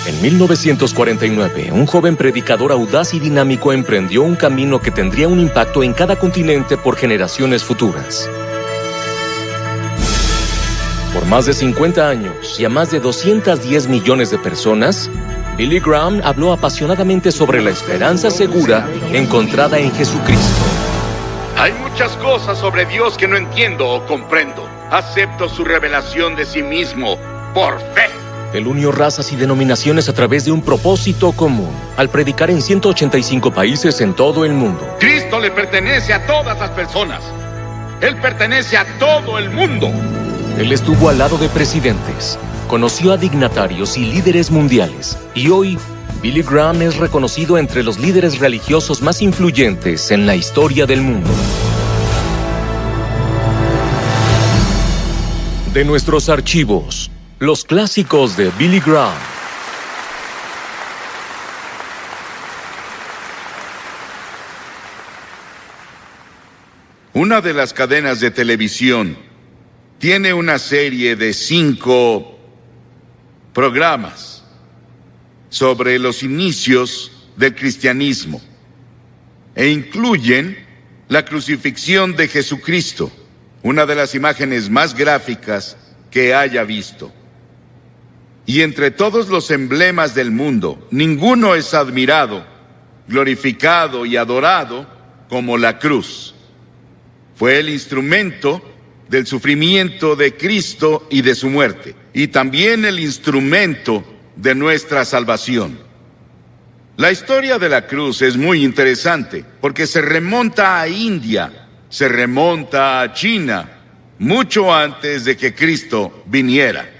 En 1949, un joven predicador audaz y dinámico emprendió un camino que tendría un impacto en cada continente por generaciones futuras. Por más de 50 años y a más de 210 millones de personas, Billy Graham habló apasionadamente sobre la esperanza segura encontrada en Jesucristo. Hay muchas cosas sobre Dios que no entiendo o comprendo. Acepto su revelación de sí mismo por fe. Él unió razas y denominaciones a través de un propósito común, al predicar en 185 países en todo el mundo. Cristo le pertenece a todas las personas. Él pertenece a todo el mundo. Él estuvo al lado de presidentes, conoció a dignatarios y líderes mundiales, y hoy Billy Graham es reconocido entre los líderes religiosos más influyentes en la historia del mundo. De nuestros archivos, los clásicos de Billy Graham. Una de las cadenas de televisión tiene una serie de 5 programas sobre los inicios del cristianismo e incluyen la crucifixión de Jesucristo, una de las imágenes más gráficas que haya visto. Y entre todos los emblemas del mundo, ninguno es admirado, glorificado y adorado como la cruz. Fue el instrumento del sufrimiento de Cristo y de su muerte, y también el instrumento de nuestra salvación. La historia de la cruz es muy interesante, porque se remonta a India, se remonta a China, mucho antes de que Cristo viniera.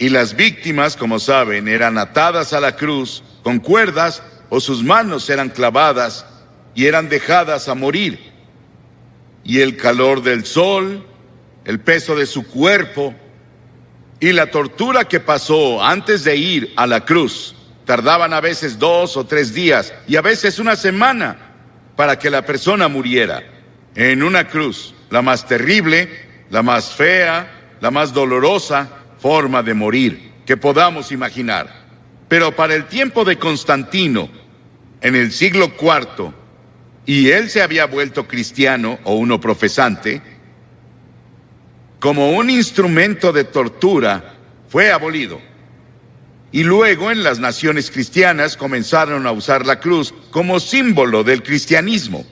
Y las víctimas, como saben, eran atadas a la cruz con cuerdas o sus manos eran clavadas y eran dejadas a morir. Y el calor del sol, el peso de su cuerpo y la tortura que pasó antes de ir a la cruz, tardaban a veces 2 o 3 días y a veces una semana para que la persona muriera en una cruz, la más terrible, la más fea, la más dolorosa forma de morir que podamos imaginar. Pero para el tiempo de Constantino, en el siglo IV, y él se había vuelto cristiano o uno profesante, como un instrumento de tortura, fue abolido. Y luego en las naciones cristianas comenzaron a usar la cruz como símbolo del cristianismo.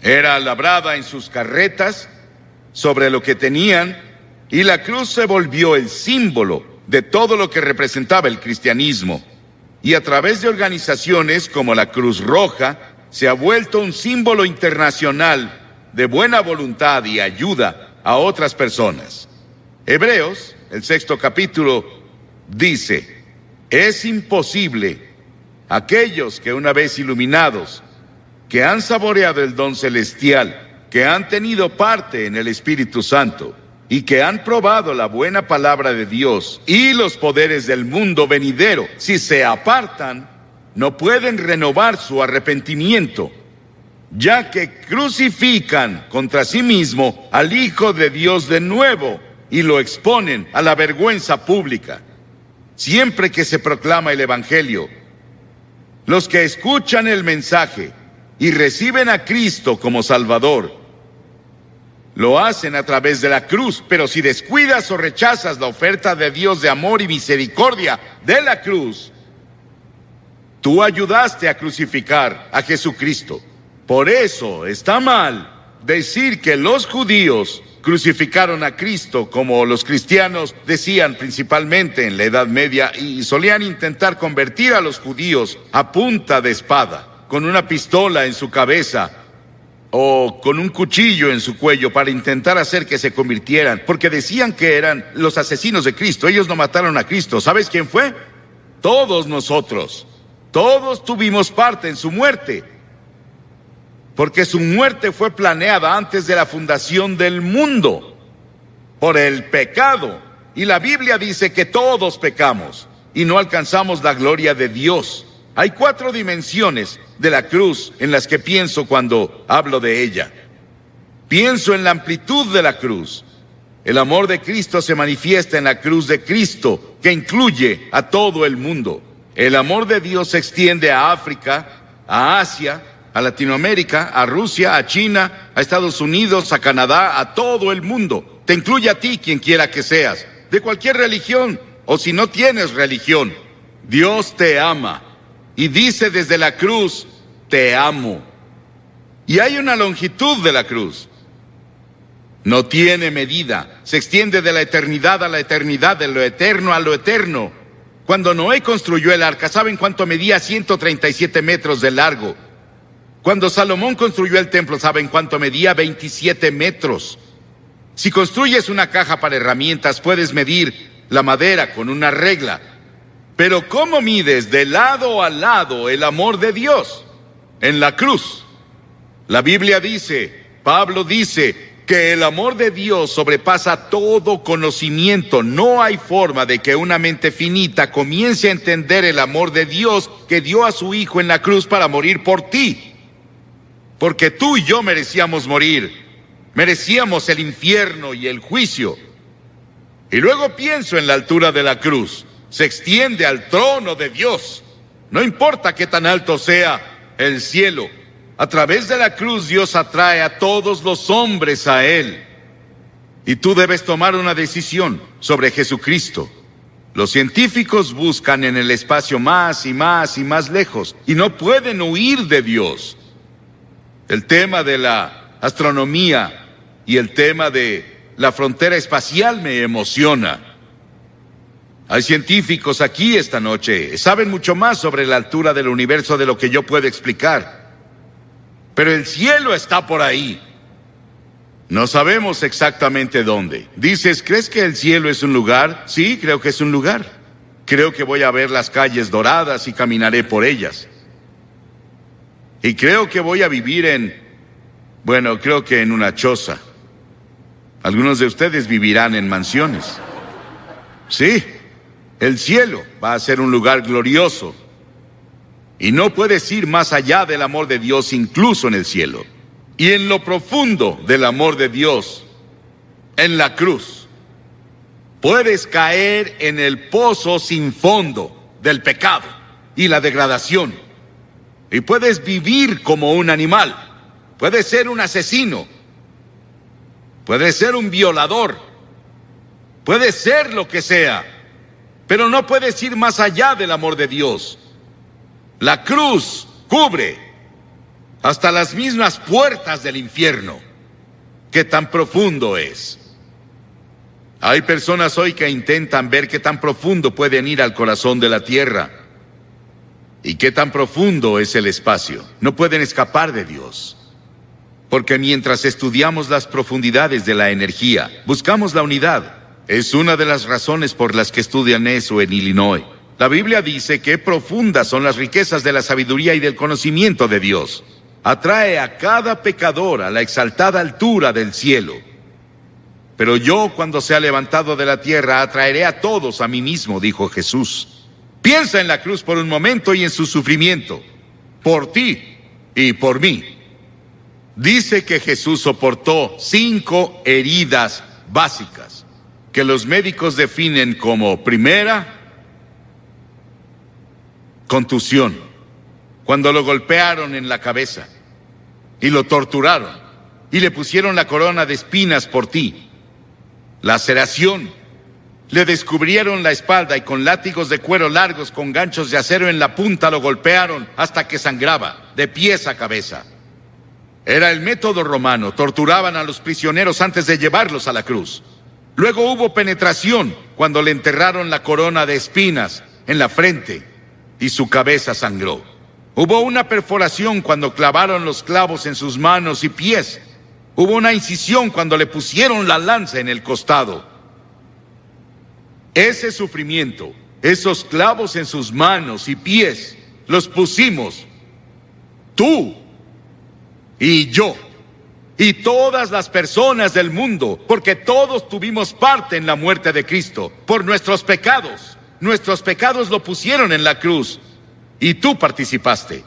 Era labrada en sus carretas, sobre lo que tenían, y la cruz se volvió el símbolo de todo lo que representaba el cristianismo. Y a través de organizaciones como la Cruz Roja, se ha vuelto un símbolo internacional de buena voluntad y ayuda a otras personas. Hebreos, el 6º capítulo, dice: es imposible aquellos que una vez iluminados, que han saboreado el don celestial, que han tenido parte en el Espíritu Santo y que han probado la buena palabra de Dios y los poderes del mundo venidero, si se apartan, no pueden renovar su arrepentimiento, ya que crucifican contra sí mismo al Hijo de Dios de nuevo y lo exponen a la vergüenza pública. Siempre que se proclama el Evangelio, los que escuchan el mensaje y reciben a Cristo como Salvador, lo hacen a través de la cruz. Pero si descuidas o rechazas la oferta de Dios de amor y misericordia de la cruz, tú ayudaste a crucificar a Jesucristo. Por eso está mal decir que los judíos crucificaron a Cristo, como los cristianos decían principalmente en la Edad Media, y solían intentar convertir a los judíos a punta de espada, con una pistola en su cabeza o con un cuchillo en su cuello, para intentar hacer que se convirtieran, porque decían que eran los asesinos de Cristo. Ellos no mataron a Cristo. ¿Sabes quién fue? Todos nosotros. Todos tuvimos parte en su muerte, porque su muerte fue planeada antes de la fundación del mundo por el pecado. Y la Biblia dice que todos pecamos y no alcanzamos la gloria de Dios. Hay 4 dimensiones de la cruz en las que pienso cuando hablo de ella. Pienso en la amplitud de la cruz. El amor de Cristo se manifiesta en la cruz de Cristo, que incluye a todo el mundo. El amor de Dios se extiende a África, a Asia, a Latinoamérica, a Rusia, a China, a Estados Unidos, a Canadá, a todo el mundo. Te incluye a ti, quien quiera que seas, de cualquier religión, o si no tienes religión. Dios te ama y dice desde la cruz, te amo. Y hay una longitud de la cruz. No tiene medida, se extiende de la eternidad a la eternidad, de lo eterno a lo eterno. Cuando Noé construyó el arca, ¿saben cuánto medía? 137 metros de largo. Cuando Salomón construyó el templo, ¿saben cuánto medía? 27 metros. Si construyes una caja para herramientas, puedes medir la madera con una regla. Pero ¿cómo mides de lado a lado el amor de Dios? En la cruz. La Biblia dice, Pablo dice, que el amor de Dios sobrepasa todo conocimiento. No hay forma de que una mente finita comience a entender el amor de Dios que dio a su Hijo en la cruz para morir por ti. Porque tú y yo merecíamos morir. Merecíamos el infierno y el juicio. Y luego pienso en la altura de la cruz. Se extiende al trono de Dios. No importa qué tan alto sea el cielo. A través de la cruz Dios atrae a todos los hombres a Él. Y tú debes tomar una decisión sobre Jesucristo. Los científicos buscan en el espacio más y más y más lejos y no pueden huir de Dios. El tema de la astronomía y el tema de la frontera espacial me emociona. Hay científicos aquí esta noche, saben mucho más sobre la altura del universo de lo que yo puedo explicar. Pero el cielo está por ahí. No sabemos exactamente dónde. Dices, ¿crees que el cielo es un lugar? Sí, creo que es un lugar. Creo que voy a ver las calles doradas y caminaré por ellas. Y creo que voy a vivir creo que en una choza. Algunos de ustedes vivirán en mansiones. Sí, el cielo va a ser un lugar glorioso. Y no puedes ir más allá del amor de Dios, incluso en el cielo. Y en lo profundo del amor de Dios, en la cruz, puedes caer en el pozo sin fondo del pecado y la degradación. Y puedes vivir como un animal. Puedes ser un asesino. Puedes ser un violador. Puedes ser lo que sea. Pero no puedes ir más allá del amor de Dios. La cruz cubre hasta las mismas puertas del infierno. ¿Qué tan profundo es? Hay personas hoy que intentan ver qué tan profundo pueden ir al corazón de la tierra. ¿Y qué tan profundo es el espacio? No pueden escapar de Dios. Porque mientras estudiamos las profundidades de la energía, buscamos la unidad. Es una de las razones por las que estudian eso en Illinois. La Biblia dice que profundas son las riquezas de la sabiduría y del conocimiento de Dios. Atrae a cada pecador a la exaltada altura del cielo. Pero yo, cuando sea levantado de la tierra, atraeré a todos a mí mismo, dijo Jesús. Piensa en la cruz por un momento y en su sufrimiento, por ti y por mí. Dice que Jesús soportó 5 heridas básicas, que los médicos definen como primera, contusión, cuando lo golpearon en la cabeza y lo torturaron y le pusieron la corona de espinas por ti. Laceración, le descubrieron la espalda y con látigos de cuero largos con ganchos de acero en la punta lo golpearon hasta que sangraba, de pies a cabeza. Era el método romano, torturaban a los prisioneros antes de llevarlos a la cruz. Luego hubo penetración cuando le enterraron la corona de espinas en la frente y su cabeza sangró. Hubo una perforación cuando clavaron los clavos en sus manos y pies. Hubo una incisión cuando le pusieron la lanza en el costado. Ese sufrimiento, esos clavos en sus manos y pies, los pusimos tú y yo y todas las personas del mundo, porque todos tuvimos parte en la muerte de Cristo por nuestros pecados. Nuestros pecados lo pusieron en la cruz y tú participaste.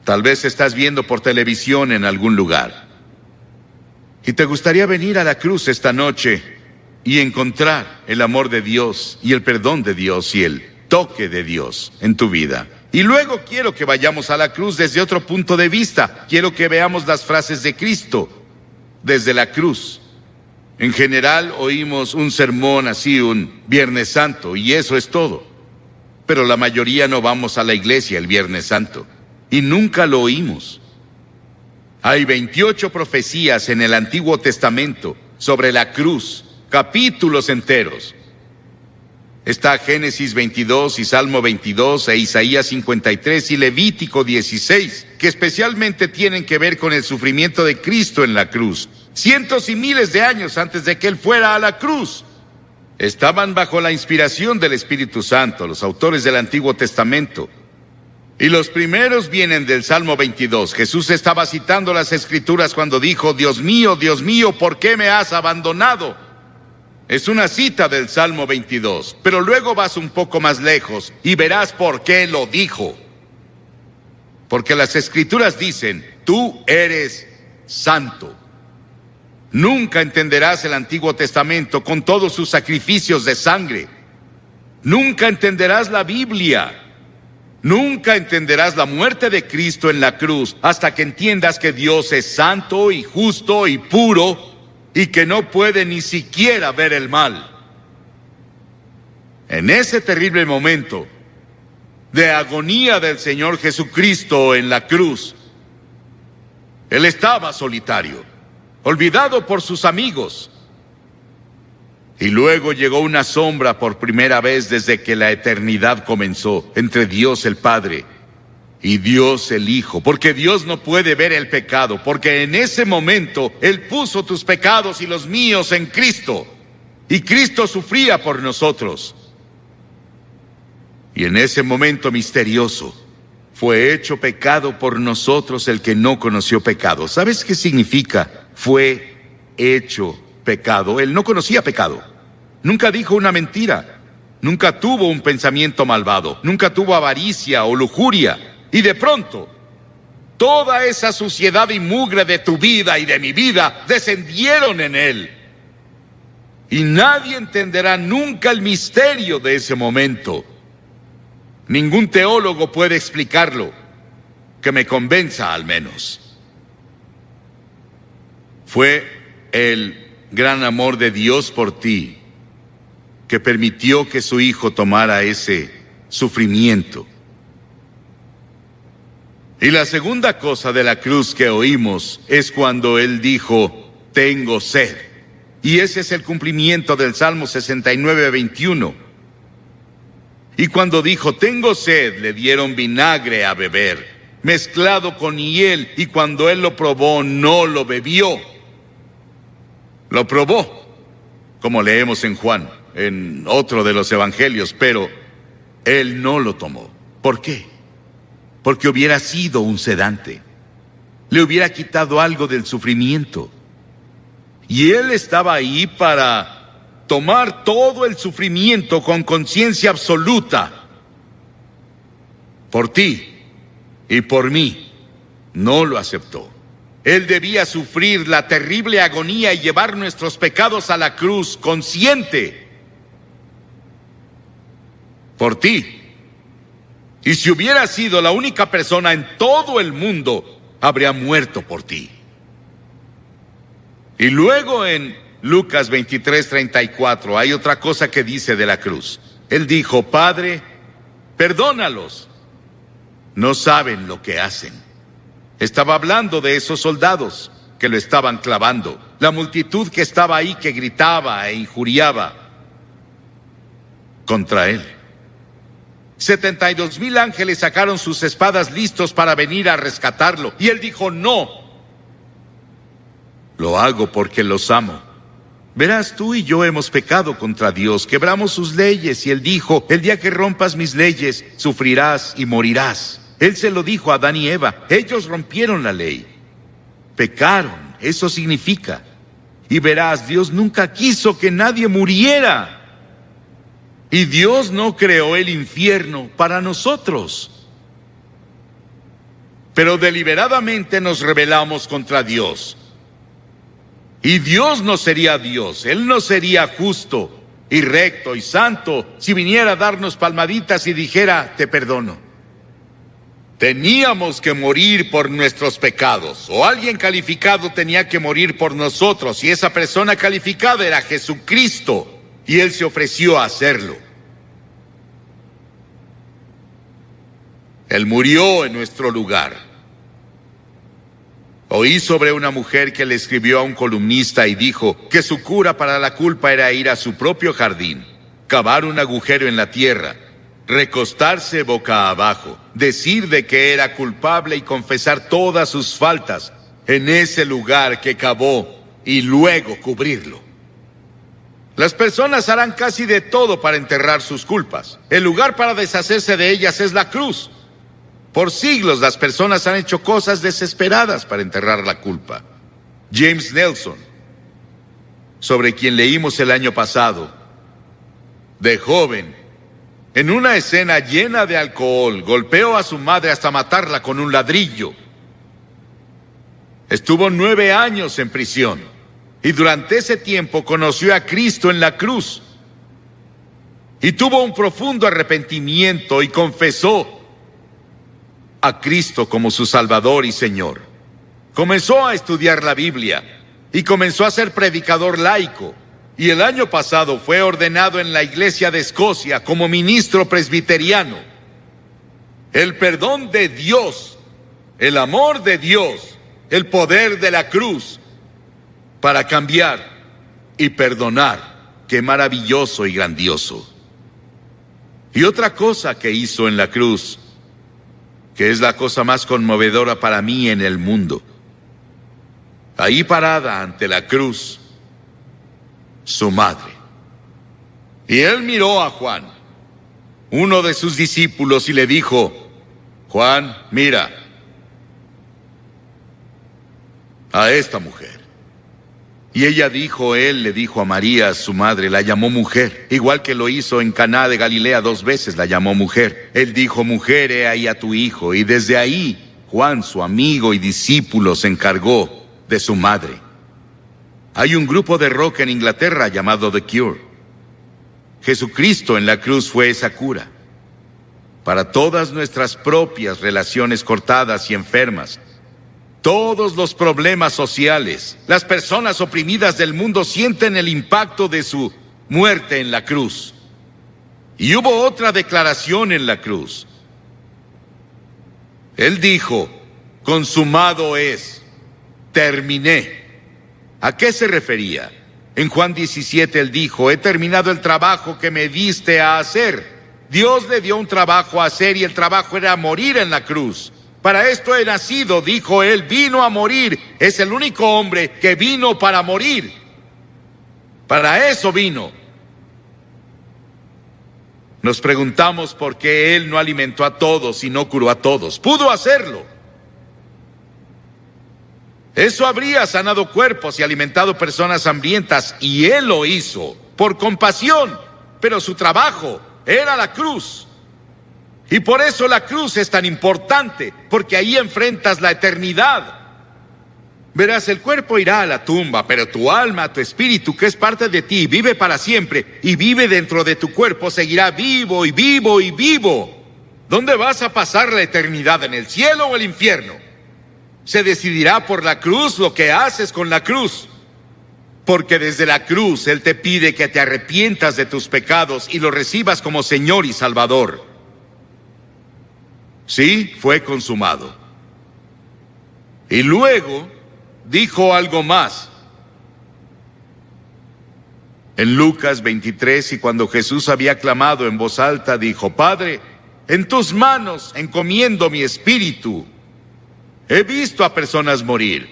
Tal vez estás viendo por televisión en algún lugar y te gustaría venir a la cruz esta noche y encontrar el amor de Dios y el perdón de Dios y el toque de Dios en tu vida. Y luego quiero que vayamos a la cruz desde otro punto de vista. Quiero que veamos las frases de Cristo desde la cruz. En general oímos un sermón así un Viernes Santo y eso es todo. Pero la mayoría no vamos a la iglesia el Viernes Santo y nunca lo oímos. Hay 28 profecías en el Antiguo Testamento sobre la cruz, capítulos enteros. Está Génesis 22 y Salmo 22 e Isaías 53 y Levítico 16, que especialmente tienen que ver con el sufrimiento de Cristo en la cruz. Cientos y miles de años antes de que Él fuera a la cruz. Estaban bajo la inspiración del Espíritu Santo, los autores del Antiguo Testamento. Y los primeros vienen del Salmo 22. Jesús estaba citando las Escrituras cuando dijo, Dios mío, ¿por qué me has abandonado? Es una cita del Salmo 22, pero luego vas un poco más lejos y verás por qué lo dijo. Porque las Escrituras dicen, tú eres santo. Nunca entenderás el Antiguo Testamento con todos sus sacrificios de sangre. Nunca entenderás la Biblia. Nunca entenderás la muerte de Cristo en la cruz hasta que entiendas que Dios es santo y justo y puro y que no puede ni siquiera ver el mal. En ese terrible momento de agonía del Señor Jesucristo en la cruz, Él estaba solitario, olvidado por sus amigos. Y luego llegó una sombra por primera vez desde que la eternidad comenzó entre Dios el Padre y Dios el Hijo, porque Dios no puede ver el pecado, porque en ese momento Él puso tus pecados y los míos en Cristo, y Cristo sufría por nosotros. Y en ese momento misterioso fue hecho pecado por nosotros el que no conoció pecado. ¿Sabes qué significa? Fue hecho pecado. Él no conocía pecado. Nunca dijo una mentira. Nunca tuvo un pensamiento malvado. Nunca tuvo avaricia o lujuria. Y de pronto, toda esa suciedad y mugre de tu vida y de mi vida descendieron en Él. Y nadie entenderá nunca el misterio de ese momento. Ningún teólogo puede explicarlo, que me convenza al menos. Fue el gran amor de Dios por ti que permitió que su Hijo tomara ese sufrimiento. Y la segunda cosa de la cruz que oímos es cuando Él dijo, tengo sed. Y ese es el cumplimiento del Salmo 69, 21. Y cuando dijo, tengo sed, le dieron vinagre a beber, mezclado con hiel, y cuando Él lo probó, no lo bebió. Lo probó, como leemos en Juan, en otro de los evangelios, pero Él no lo tomó. ¿Por qué? Porque hubiera sido un sedante. Le hubiera quitado algo del sufrimiento. Y Él estaba ahí para tomar todo el sufrimiento con conciencia absoluta. Por ti y por mí. No lo aceptó. Él debía sufrir la terrible agonía y llevar nuestros pecados a la cruz consciente. Por ti. Y si hubiera sido la única persona en todo el mundo, habría muerto por ti. Y luego en Lucas 23:34 hay otra cosa que dice de la cruz. Él dijo, Padre, perdónalos. No saben lo que hacen. Estaba hablando de esos soldados que lo estaban clavando. La multitud que estaba ahí que gritaba e injuriaba contra Él. 72,000 ángeles sacaron sus espadas listos para venir a rescatarlo. Y Él dijo, no. Lo hago porque los amo. Verás, tú y yo hemos pecado contra Dios, quebramos sus leyes. Y Él dijo, el día que rompas mis leyes, sufrirás y morirás. Él se lo dijo a Adán y Eva. Ellos rompieron la ley. Pecaron, eso significa. Y verás, Dios nunca quiso que nadie muriera. Y Dios no creó el infierno para nosotros. Pero deliberadamente nos rebelamos contra Dios. Y Dios no sería Dios, Él no sería justo y recto y santo si viniera a darnos palmaditas y dijera, te perdono. Teníamos que morir por nuestros pecados, o alguien calificado tenía que morir por nosotros, y esa persona calificada era Jesucristo, y Él se ofreció a hacerlo. Él murió en nuestro lugar. Oí sobre una mujer que le escribió a un columnista y dijo que su cura para la culpa era ir a su propio jardín, cavar un agujero en la tierra, recostarse boca abajo, decir de que era culpable y confesar todas sus faltas en ese lugar que cavó y luego cubrirlo. Las personas harán casi de todo para enterrar sus culpas. El lugar para deshacerse de ellas es la cruz. Por siglos las personas han hecho cosas desesperadas para enterrar la culpa. James Nelson, sobre quien leímos el año pasado, de joven, en una escena llena de alcohol, golpeó a su madre hasta matarla con un ladrillo. Estuvo 9 años en prisión y durante ese tiempo conoció a Cristo en la cruz y tuvo un profundo arrepentimiento y confesó a Cristo como su Salvador y Señor. Comenzó a estudiar la Biblia y comenzó a ser predicador laico. Y el año pasado fue ordenado en la Iglesia de Escocia como ministro presbiteriano. El perdón de Dios, el amor de Dios, el poder de la cruz para cambiar y perdonar. Qué maravilloso y grandioso. Y otra cosa que hizo en la cruz, que es la cosa más conmovedora para mí en el mundo. Ahí parada ante la cruz, su madre. Y él miró a Juan, uno de sus discípulos, y le dijo, Juan, mira a esta mujer. Y ella dijo, él le dijo a María, su madre, la llamó mujer, igual que lo hizo en Caná de Galilea 2 veces, la llamó mujer. Él dijo, mujer, he ahí a tu hijo. Y desde ahí, Juan, su amigo y discípulo, se encargó de su madre. Hay un grupo de rock en Inglaterra llamado The Cure. Jesucristo en la cruz fue esa cura para todas nuestras propias relaciones cortadas y enfermas. Todos los problemas sociales, las personas oprimidas del mundo sienten el impacto de su muerte en la cruz. Y hubo otra declaración en la cruz. Él dijo, consumado es, terminé. ¿A qué se refería? En Juan 17 él dijo, he terminado el trabajo que me diste a hacer. Dios le dio un trabajo a hacer y el trabajo era morir en la cruz. Para esto he nacido, dijo él, vino a morir. Es el único hombre que vino para morir. Para eso vino. Nos preguntamos por qué él no alimentó a todos y no curó a todos. Pudo hacerlo. Eso habría sanado cuerpos y alimentado personas hambrientas, y él lo hizo por compasión, pero su trabajo era la cruz. Y por eso la cruz es tan importante, porque ahí enfrentas la eternidad. Verás, el cuerpo irá a la tumba, pero tu alma, tu espíritu, que es parte de ti, vive para siempre, y vive dentro de tu cuerpo, seguirá vivo y vivo y vivo. ¿Dónde vas a pasar la eternidad? ¿En el cielo o el infierno? Se decidirá por la cruz lo que haces con la cruz. Porque desde la cruz Él te pide que te arrepientas de tus pecados y lo recibas como Señor y Salvador. Sí, fue consumado. Y luego dijo algo más. En Lucas 23, y cuando Jesús había clamado en voz alta, dijo, Padre, en tus manos encomiendo mi espíritu. He visto a personas morir,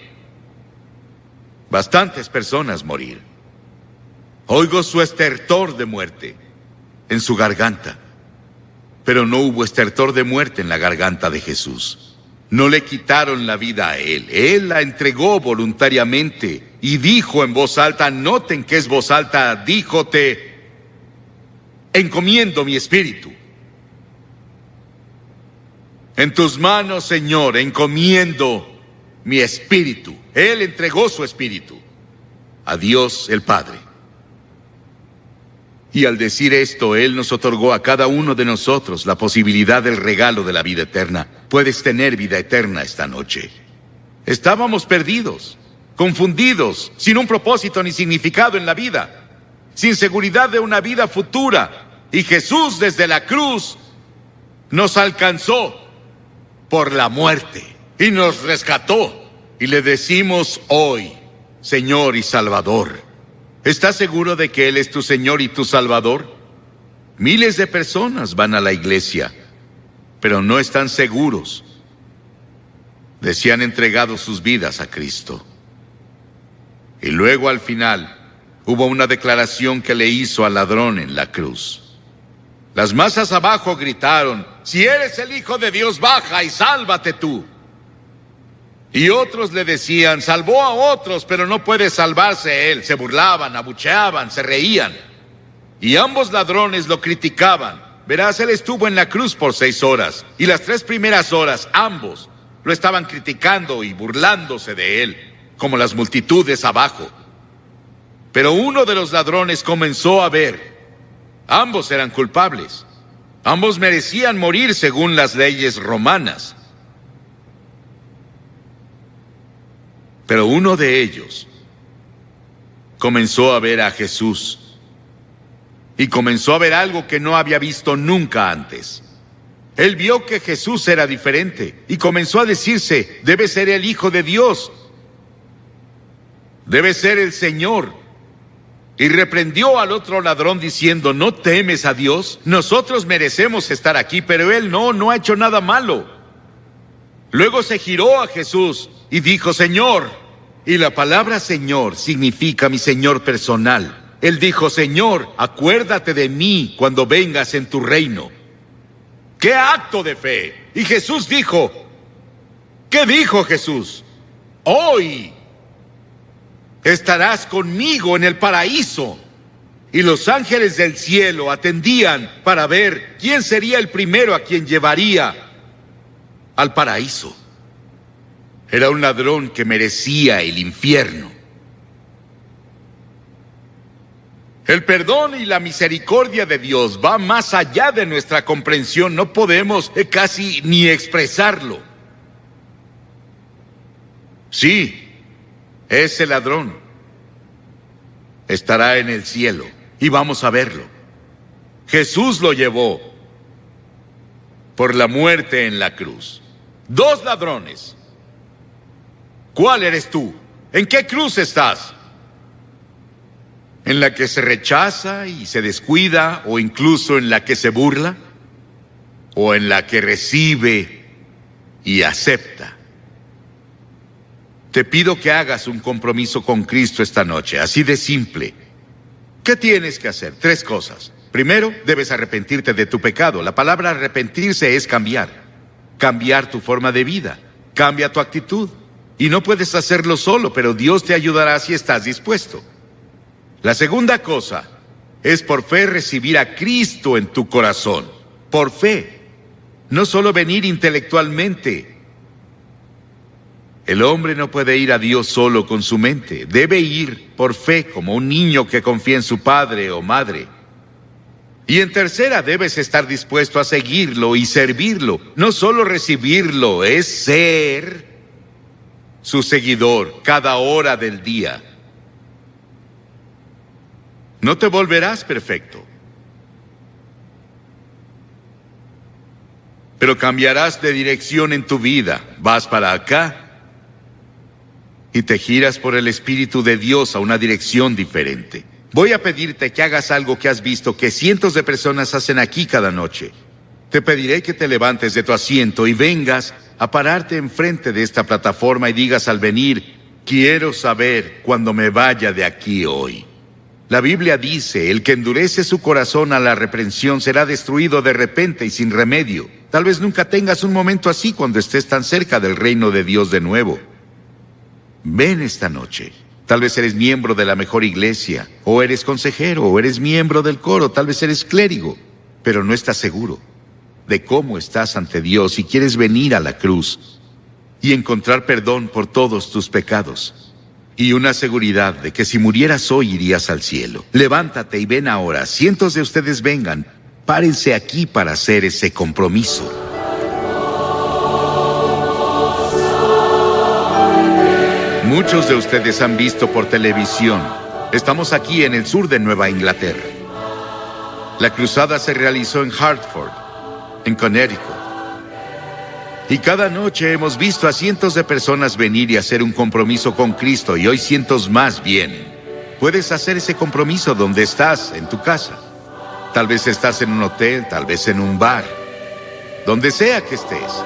bastantes personas morir. Oigo su estertor de muerte en su garganta, pero no hubo estertor de muerte en la garganta de Jesús. No le quitaron la vida a él la entregó voluntariamente y dijo en voz alta, noten que es voz alta, dijo, te encomiendo mi espíritu. En tus manos, Señor, encomiendo mi espíritu. Él entregó su espíritu. a Dios el Padre. Y al decir esto, Él nos otorgó a cada uno de nosotros la posibilidad del regalo de la vida eterna. Puedes tener vida eterna esta noche. Estábamos perdidos, confundidos, sin un propósito ni significado en la vida, sin seguridad de una vida futura. Y Jesús desde la cruz nos alcanzó por la muerte y nos rescató. Y le decimos hoy, Señor y Salvador. ¿Estás seguro de que Él es tu Señor y tu Salvador? Miles de personas van a la iglesia, pero no están seguros de si han entregado sus vidas a Cristo. Y luego al final hubo una declaración que le hizo al ladrón en la cruz. Las masas abajo gritaron: si eres el Hijo de Dios, baja y sálvate tú. Y otros le decían: salvó a otros, pero no puede salvarse él. Se burlaban, abucheaban, se reían. Y ambos ladrones lo criticaban. Verás, él estuvo en la cruz por 6 horas. Y las 3 primeras horas, ambos lo estaban criticando y burlándose de él, como las multitudes abajo. Pero uno de los ladrones comenzó a ver. Ambos eran culpables. Ambos merecían morir según las leyes romanas. Pero uno de ellos comenzó a ver a Jesús y comenzó a ver algo que no había visto nunca antes. Él vio que Jesús era diferente y comenzó a decirse: debe ser el Hijo de Dios, debe ser el Señor. Y reprendió al otro ladrón diciendo: ¿no temes a Dios? Nosotros merecemos estar aquí, pero él no ha hecho nada malo. Luego se giró a Jesús y dijo: Señor. Y la palabra Señor significa mi Señor personal. Él dijo: Señor, acuérdate de mí cuando vengas en tu reino. ¡Qué acto de fe! Y Jesús dijo, ¿qué dijo Jesús? Hoy estarás conmigo en el paraíso. Y los ángeles del cielo atendían para ver quién sería el primero a quien llevaría al paraíso. Era un ladrón que merecía el infierno. El perdón y la misericordia de Dios va más allá de nuestra comprensión. No podemos casi ni expresarlo. Sí, ese ladrón estará en el cielo y vamos a verlo. Jesús lo llevó por la muerte en la cruz. 2 ladrones. ¿Cuál eres tú? ¿En qué cruz estás? ¿En la que se rechaza y se descuida, o incluso en la que se burla? ¿O en la que recibe y acepta? Te pido que hagas un compromiso con Cristo esta noche, así de simple. ¿Qué tienes que hacer? 3 cosas. Primero, debes arrepentirte de tu pecado. La palabra arrepentirse es cambiar. Cambiar tu forma de vida. Cambia tu actitud. Y no puedes hacerlo solo, pero Dios te ayudará si estás dispuesto. La segunda cosa es por fe recibir a Cristo en tu corazón. Por fe. No solo venir intelectualmente. El hombre no puede ir a Dios solo con su mente. Debe ir por fe, como un niño que confía en su padre o madre. Y en tercera, debes estar dispuesto a seguirlo y servirlo. No solo recibirlo, es ser su seguidor cada hora del día. No te volverás perfecto, pero cambiarás de dirección en tu vida. Vas para acá y te giras por el Espíritu de Dios a una dirección diferente. Voy a pedirte que hagas algo que has visto que cientos de personas hacen aquí cada noche. Te pediré que te levantes de tu asiento y vengas a pararte enfrente de esta plataforma y digas al venir: quiero saber cuando me vaya de aquí hoy. La Biblia dice: el que endurece su corazón a la reprensión será destruido de repente y sin remedio. Tal vez nunca tengas un momento así cuando estés tan cerca del reino de Dios de nuevo. Ven esta noche. Tal vez eres miembro de la mejor iglesia, o eres consejero, o eres miembro del coro, tal vez eres clérigo, pero no estás seguro de cómo estás ante Dios y quieres venir a la cruz y encontrar perdón por todos tus pecados. Y una seguridad de que si murieras hoy irías al cielo. Levántate y ven ahora. Cientos de ustedes vengan. Párense aquí para hacer ese compromiso. Muchos de ustedes han visto por televisión. Estamos aquí en el sur de Nueva Inglaterra. La cruzada se realizó en Hartford, en Connecticut. Y cada noche hemos visto a cientos de personas venir y hacer un compromiso con Cristo, y hoy cientos más vienen. Puedes hacer ese compromiso donde estás, en tu casa. Tal vez estás en un hotel, tal vez en un bar. Donde sea que estés.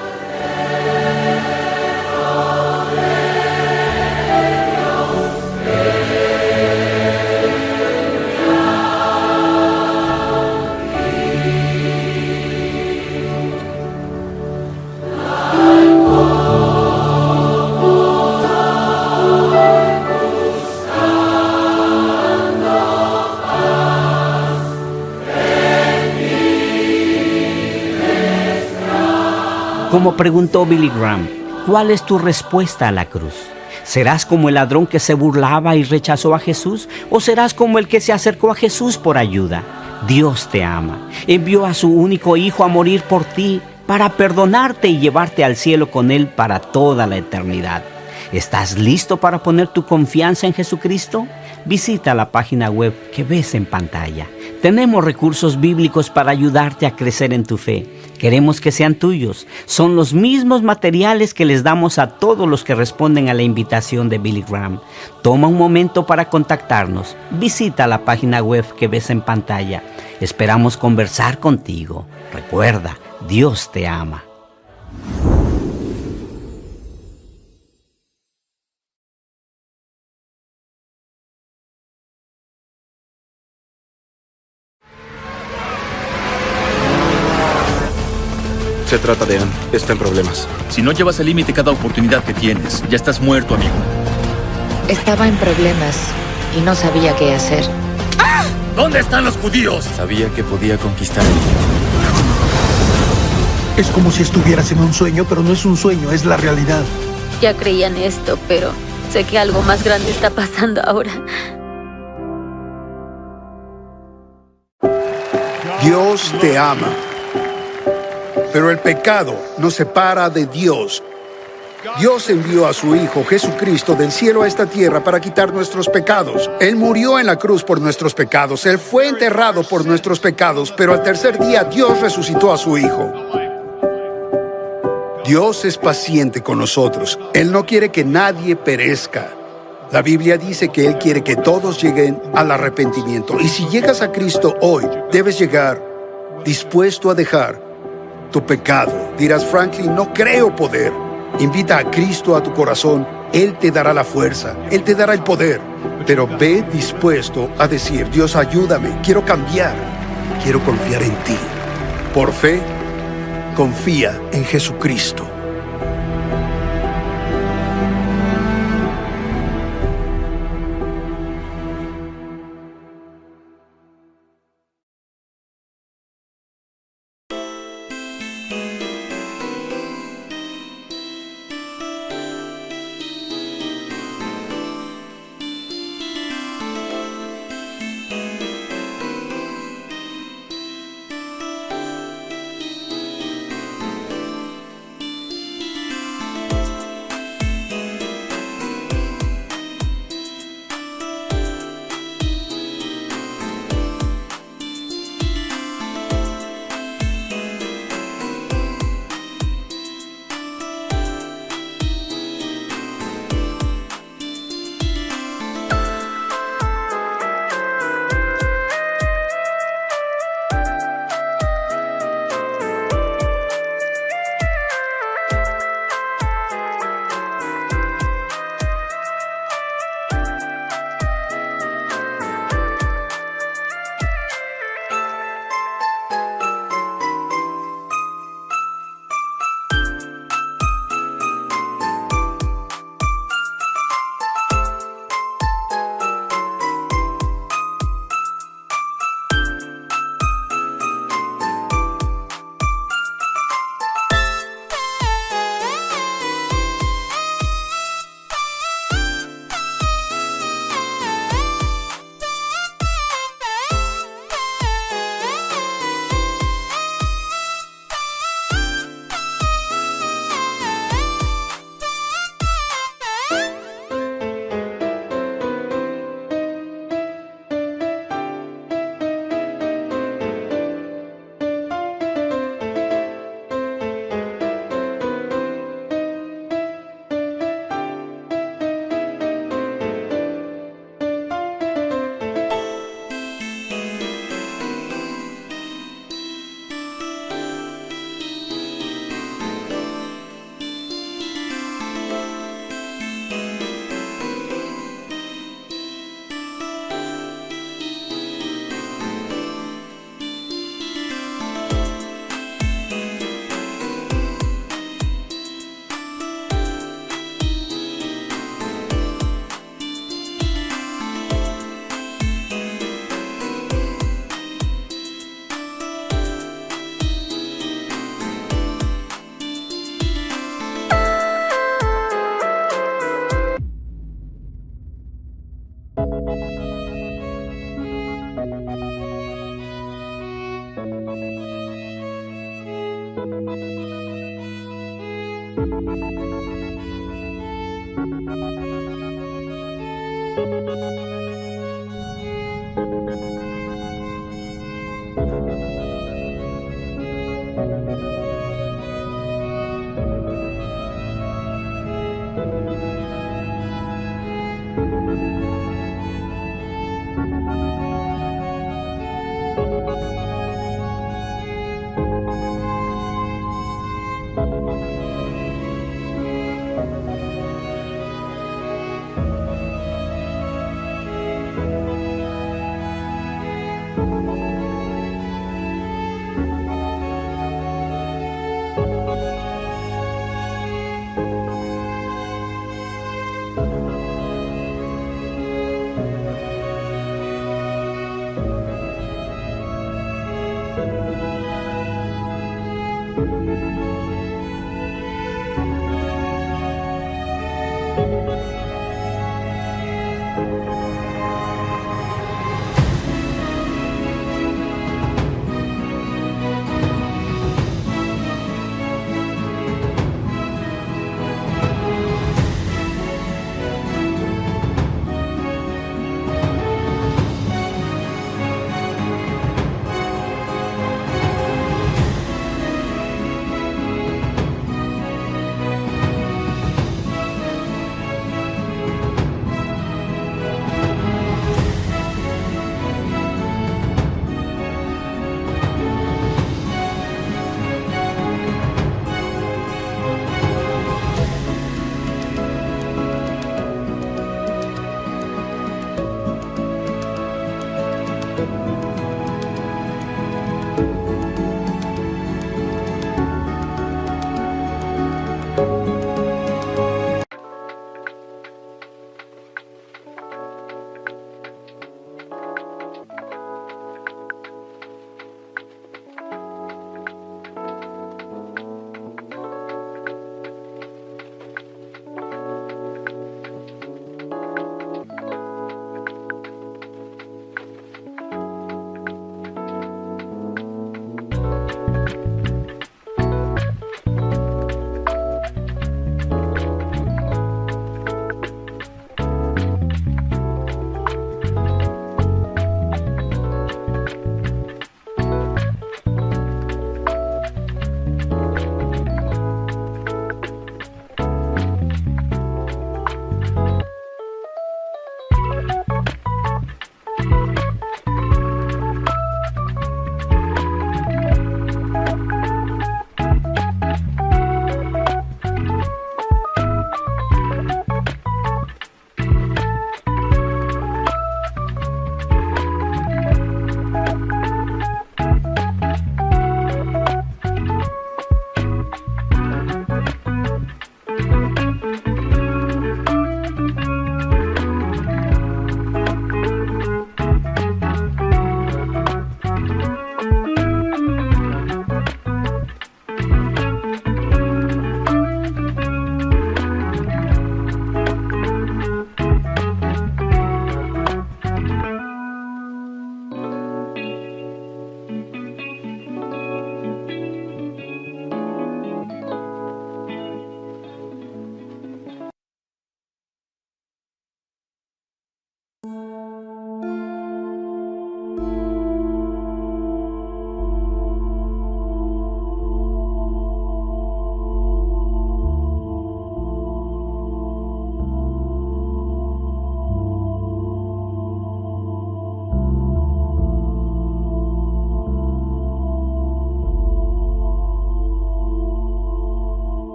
Como preguntó Billy Graham, ¿cuál es tu respuesta a la cruz? ¿Serás como el ladrón que se burlaba y rechazó a Jesús? ¿O serás como el que se acercó a Jesús por ayuda? Dios te ama. Envió a su único Hijo a morir por ti, para perdonarte y llevarte al cielo con Él para toda la eternidad. ¿Estás listo para poner tu confianza en Jesucristo? Visita la página web que ves en pantalla. Tenemos recursos bíblicos para ayudarte a crecer en tu fe. Queremos que sean tuyos. Son los mismos materiales que les damos a todos los que responden a la invitación de Billy Graham. Toma un momento para contactarnos. Visita la página web que ves en pantalla. Esperamos conversar contigo. Recuerda, Dios te ama. Se trata de Ann. Está en problemas. Si no llevas al límite cada oportunidad que tienes, ya estás muerto, amigo. Estaba en problemas y no sabía qué hacer. ¡Ah! ¿Dónde están los judíos? Sabía que podía conquistar el mundo. Es como si estuvieras en un sueño, pero no es un sueño, es la realidad. Ya creía en esto, pero sé que algo más grande está pasando ahora. Dios te ama. Pero el pecado nos separa de Dios. Dios envió a su Hijo Jesucristo del cielo a esta tierra para quitar nuestros pecados. Él murió en la cruz por nuestros pecados. Él fue enterrado por nuestros pecados, pero al tercer día Dios resucitó a su Hijo. Dios es paciente con nosotros. Él no quiere que nadie perezca. La Biblia dice que Él quiere que todos lleguen al arrepentimiento. Y si llegas a Cristo hoy, debes llegar dispuesto a dejar tu pecado. Dirás, Franklin, no creo poder. Invita a Cristo a tu corazón. Él te dará la fuerza. Él te dará el poder. Pero ve dispuesto a decir, Dios, ayúdame. Quiero cambiar. Quiero confiar en ti. Por fe, confía en Jesucristo.